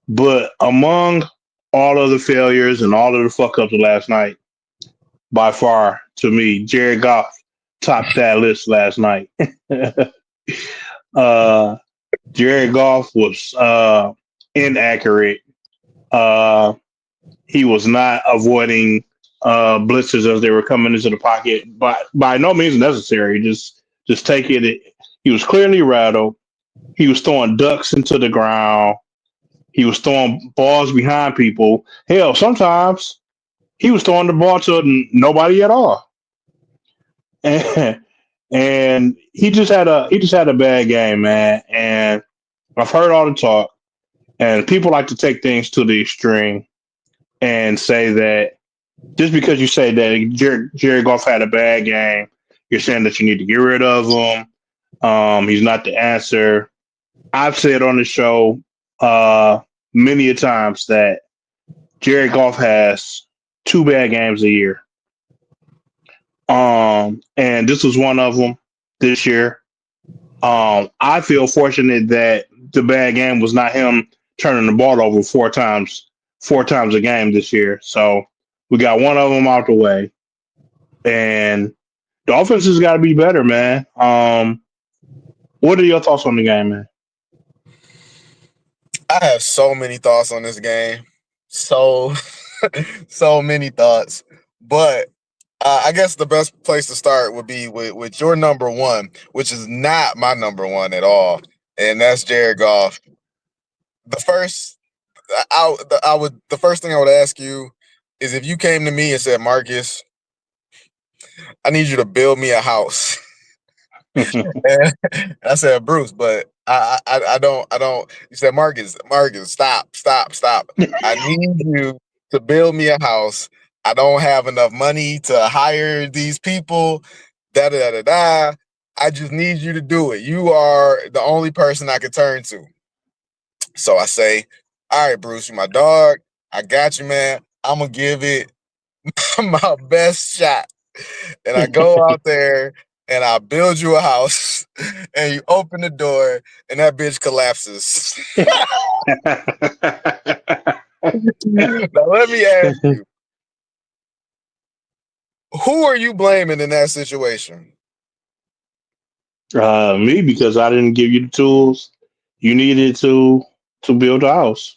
But among all of the failures and all of the fuck ups of last night, by far to me, Jared Goff topped that list last night. uh, Jared Goff was inaccurate. Uh, he was not avoiding blitzers as they were coming into the pocket, but by no means necessary. Just take it. He was clearly rattled. He was throwing ducks into the ground. He was throwing balls behind people. Hell, sometimes he was throwing the ball to nobody at all. And, and he just had a bad game, man. And I've heard all the talk, and people like to take things to the extreme and say that just because you say that Jared Goff had a bad game, you're saying that you need to get rid of him. He's not the answer. I've said on the show many a times that Jared Goff has two bad games a year. And this was one of them this year. I feel fortunate that the bad game was not him turning the ball over four times a game this year. So we got one of them out the way, and the offense has got to be better, man. What are your thoughts on the game, man? I have so many thoughts on this game. So so many thoughts. But I guess the best place to start would be with your number one, which is not my number one at all, and that's Jared Goff. The first, the first thing I would ask you is if you came to me and said, Marcus, I need you to build me a house. And I said, Bruce, but I don't. You said, Marcus, stop. I need you to build me a house. I don't have enough money to hire these people. Da da da da da. I just need you to do it. You are the only person I can turn to. So I say, all right, Bruce, you my dog. I got you, man. I'm gonna give it my best shot. And I go out there and I build you a house and you open the door and that bitch collapses. Now let me ask you, who are you blaming in that situation? Me, because I didn't give you the tools you needed to build a house.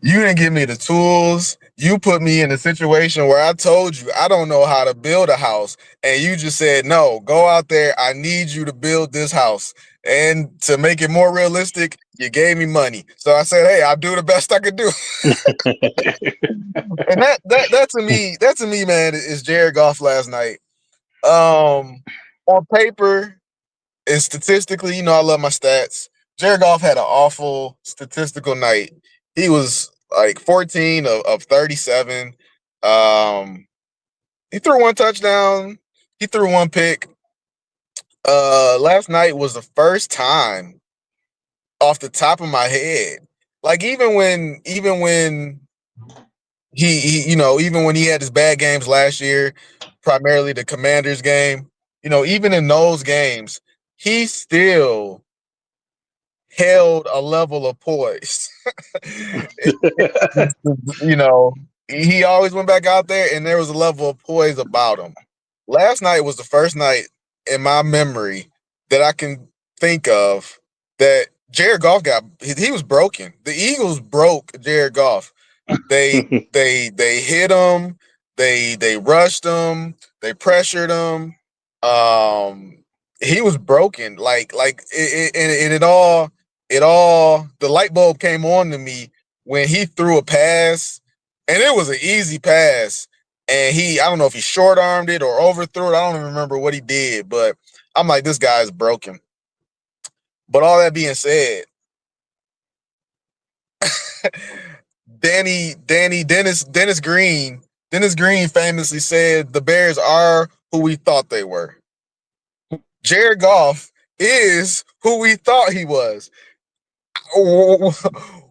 You didn't give me the tools. You put me in a situation where I told you I don't know how to build a house. And you just said, no, go out there. I need you to build this house. And to make it more realistic, you gave me money. So I said, hey, I'll do the best I could do. And that to me, man, is Jared Goff last night. On paper and statistically, I love my stats. Jared Goff had an awful statistical night. He was like 14 of 37. Um, he threw one touchdown. He threw one pick. Last night was the first time off the top of my head. Like even when even when he had his bad games last year, primarily the Commanders game, even in those games, he still held a level of poise. you know, he always went back out there and there was a level of poise about him. Last night was the first night in my memory that I can think of that Jared Goff he was broken. The Eagles broke Jared Goff. They hit him, they rushed him, they pressured him. Um he was broken. Like it all the light bulb came on to me when he threw a pass, and it was an easy pass. And I don't know if he short armed it or overthrew it. I don't even remember what he did, but I'm like, this guy is broken. But all that being said, Dennis Green famously said the Bears are who we thought they were. Jared Goff is who we thought he was.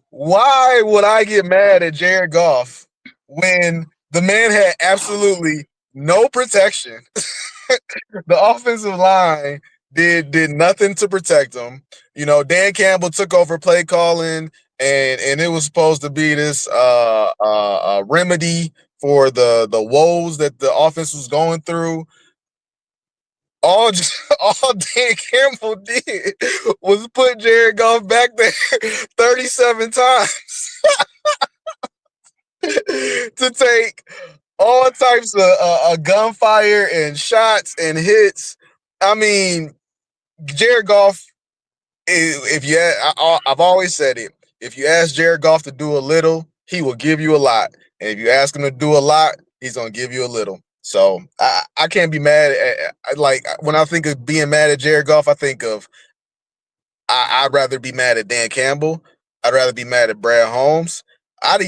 Why would I get mad at Jared Goff when the man had absolutely no protection? The offensive line did nothing to protect him. Dan Campbell took over play calling and it was supposed to be this remedy for the woes that the offense was going through. All all Dan Campbell did was put Jared Goff back there 37 times to take all types of gunfire and shots and hits. I mean, Jared Goff, if you, I've always said it. If you ask Jared Goff to do a little, he will give you a lot. And if you ask him to do a lot, he's gonna give you a little. So I can't be mad at, like, when I think of being mad at Jared Goff, I think of I'd rather be mad at Dan Campbell. I'd rather be mad at Brad Holmes. I'd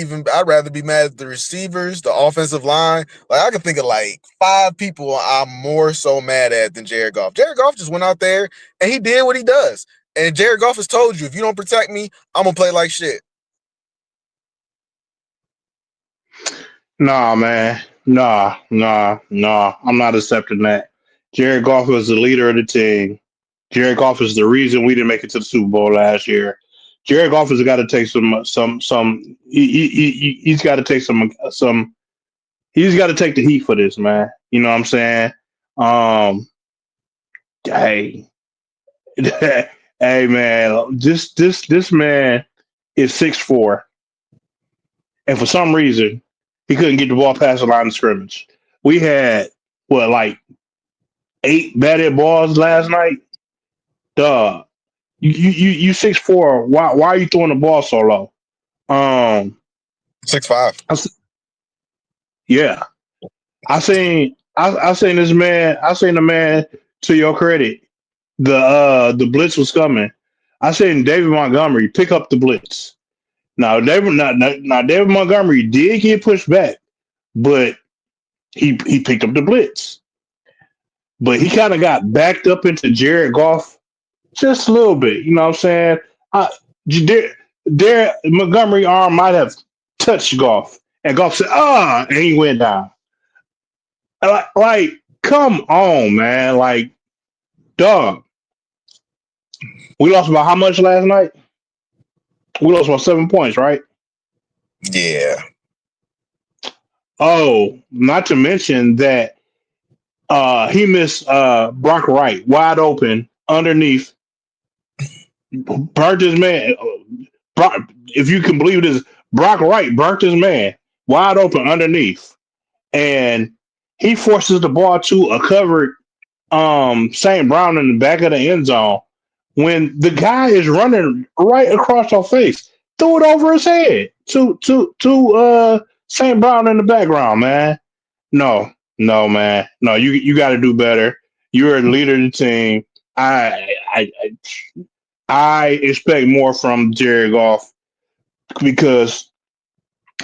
rather be mad at the receivers, the offensive line. Like, I can think of like 5 people I'm more so mad at than Jared Goff. Jared Goff just went out there and he did what he does. And Jared Goff has told you, if you don't protect me, I'm gonna play like shit. Nah, man. Nah. I'm not accepting that. Jared Goff was the leader of the team. Jared Goff is the reason we didn't make it to the Super Bowl last year. Jared Goff has got to take some. He's got to take some. He's got to take the heat for this, man. You know what I'm saying? Um, hey, hey, man. This man is 6'4", and for some reason he couldn't get the ball past the line of scrimmage. We had what, like 8 batted balls last night. Duh. You 6'4". Why are you throwing the ball so low? Um, 6'5". yeah. I seen this man. I seen the man. To your credit, the blitz was coming. I seen David Montgomery pick up the blitz. Now David Montgomery did get pushed back, but he picked up the blitz. But he kind of got backed up into Jared Goff just a little bit. You know what I'm saying? I, there Montgomery arm might have touched Goff, and Goff said, "Ah," and he went down. Like, come on, man. Like, dog. We lost about how much last night? We lost about 7 points, right? Yeah. Oh, not to mention that he missed Brock Wright wide open underneath, burnt his man. Brock, if you can believe this, Brock Wright burnt his man wide open underneath, and he forces the ball to a covered St. Brown in the back of the end zone when the guy is running right across your face. Threw it over his head to St. Brown in the background, man. No, man. No, you got to do better. You're a leader of the team. I expect more from Jared Goff because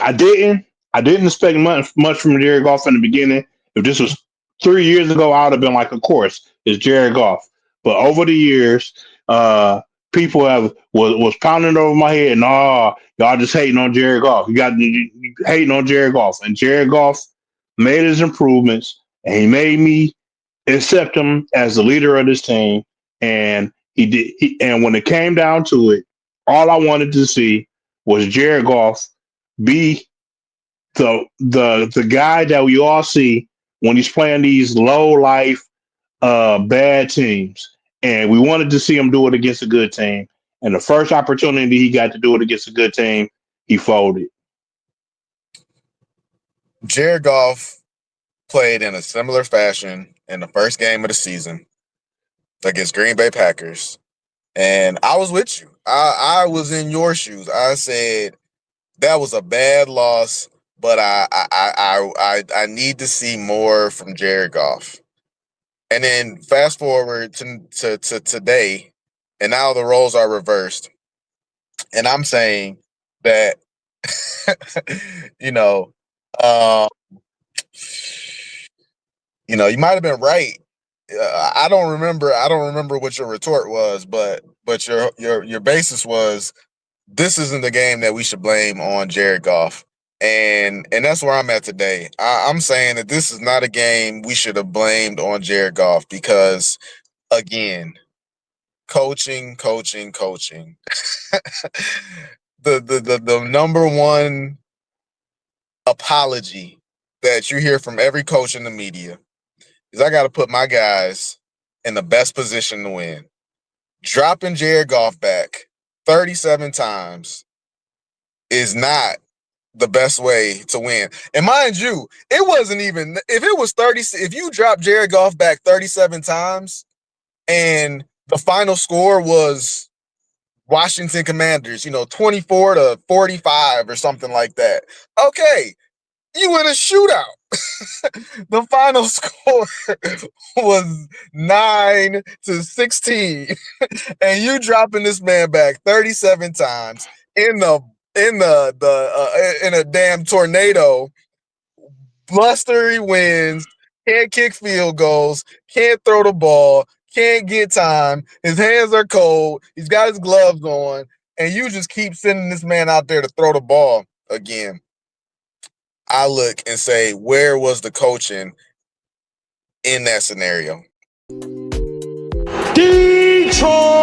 I didn't. I didn't expect much from Jared Goff in the beginning. If this was 3 years ago, I would have been like, of course, it's Jared Goff. But over the years, people was pounding over my head. No, y'all just hating on Jared Goff. You hating on Jared Goff, and Jared Goff made his improvements, and he made me accept him as the leader of this team. And he did. And when it came down to it, all I wanted to see was Jared Goff be the guy that we all see when he's playing these low life bad teams, and we wanted to see him do it against a good team. And the first opportunity he got to do it against a good team, he folded. Jared Goff played in a similar fashion in the first game of the season against Green Bay Packers. And I was with you. I was in your shoes. I said that was a bad loss, but I need to see more from Jared Goff. And then fast forward to today, and now the roles are reversed. And I'm saying that you know, uh, you might have been right. I don't remember. I don't remember what your retort was, but your basis was this isn't the game that we should blame on Jared Goff. And that's where I'm at today. I'm saying that this is not a game we should have blamed on Jared Goff because, again, coaching. the number one apology that you hear from every coach in the media is I got to put my guys in the best position to win. Dropping Jared Goff back 37 times is not the best way to win. And mind you, it wasn't even, if it was 30, if you drop Jared Goff back 37 times and the final score was Washington Commanders, 24-45 or something like that. Okay, you in a shootout. The final score was 9-16, and you dropping this man back 37 times in a damn tornado, blustery winds, can't kick field goals, can't throw the ball, can't get time. His hands are cold. He's got his gloves on, and you just keep sending this man out there to throw the ball again. I look and say, where was the coaching in that scenario? Detroit